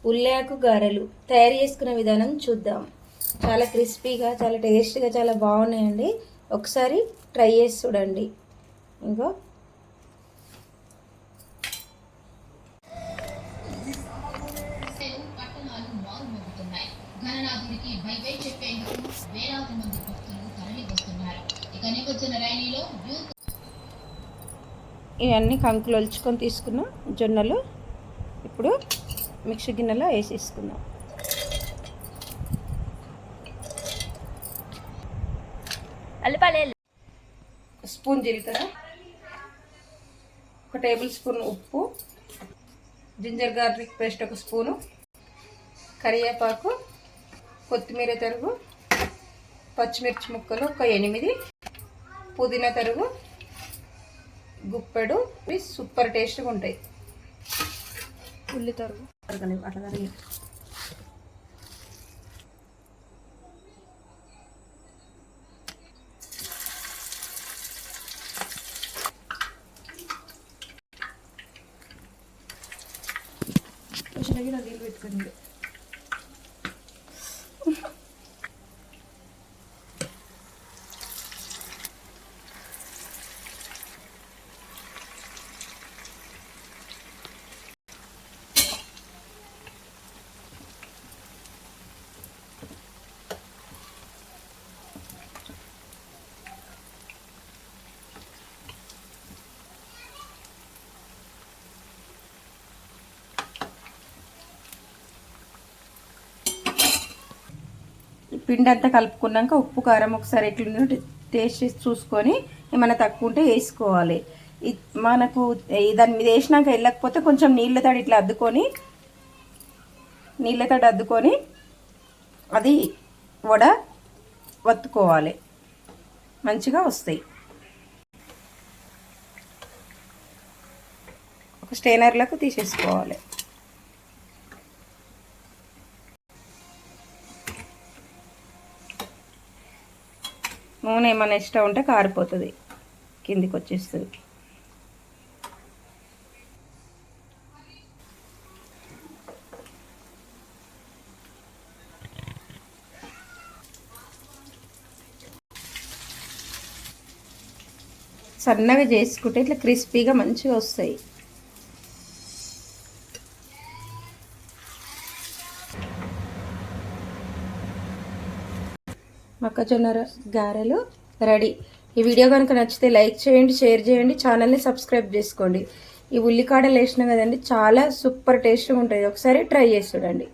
ఉల్లాకు గారెలు తయారు చేసుకునే విధానం చూద్దాం. చాలా క్రిస్పీగా, చాలా టేస్ట్గా, చాలా బాగున్నాయండి. ఒకసారి ట్రై చేసి చూడండి. ఇంకో ఇవన్నీ కంకులు ఒలుచుకొని తీసుకున్న జొన్నలు ఇప్పుడు మిక్సీ గిన్నెలో వేసేసుకుందాం. స్పూన్ జీలకర్ర, 1 టేబుల్ స్పూన్ ఉప్పు, జింజర్ గార్లిక్ పేస్ట్ 1 స్పూను, కరివేపాకు, కొత్తిమీర తరుగు, పచ్చిమిర్చి ముక్కలు 8, పుదీనా తరుగు, గుప్పెడు. సూపర్ టేస్ట్గా ఉంటాయి. ఉల్లి తరుగు అట్లా తరిగి నీళ్ళు పెట్టుకోండి. పిండి అంతా కలుపుకున్నాక ఉప్పు కారం ఒకసారి ఎట్లుందో టేస్ట్ చేసి చూసుకొని ఏమైనా తక్కువ ఉంటే వేసుకోవాలి. మనకు దాని మీద వేసినాక వెళ్ళకపోతే కొంచెం నీళ్ళతోటి ఇట్లా అద్దుకొని అది వడ వత్తుకోవాలి. మంచిగా వస్తాయి. ఒక స్టెయినర్లకు తీసేసుకోవాలి. నూనె ఏమైనా ఇష్టం ఉంటే కారిపోతుంది, కిందికి వచ్చేస్తుంది. సన్నగా చేసుకుంటే ఇట్లా క్రిస్పీగా మంచిగా వస్తాయి. మొక్కజొన్న గారెలు రెడీ. ఈ వీడియో కనుక నచ్చితే లైక్ చేయండి, షేర్ చేయండి, ఛానల్ని సబ్స్క్రైబ్ చేసుకోండి. ఈ ఉల్లికాడలు వేసినా కదండి, చాలా సూపర్ టేస్ట్గా ఉంటుంది. ఒకసారి ట్రై చేసి చూడండి.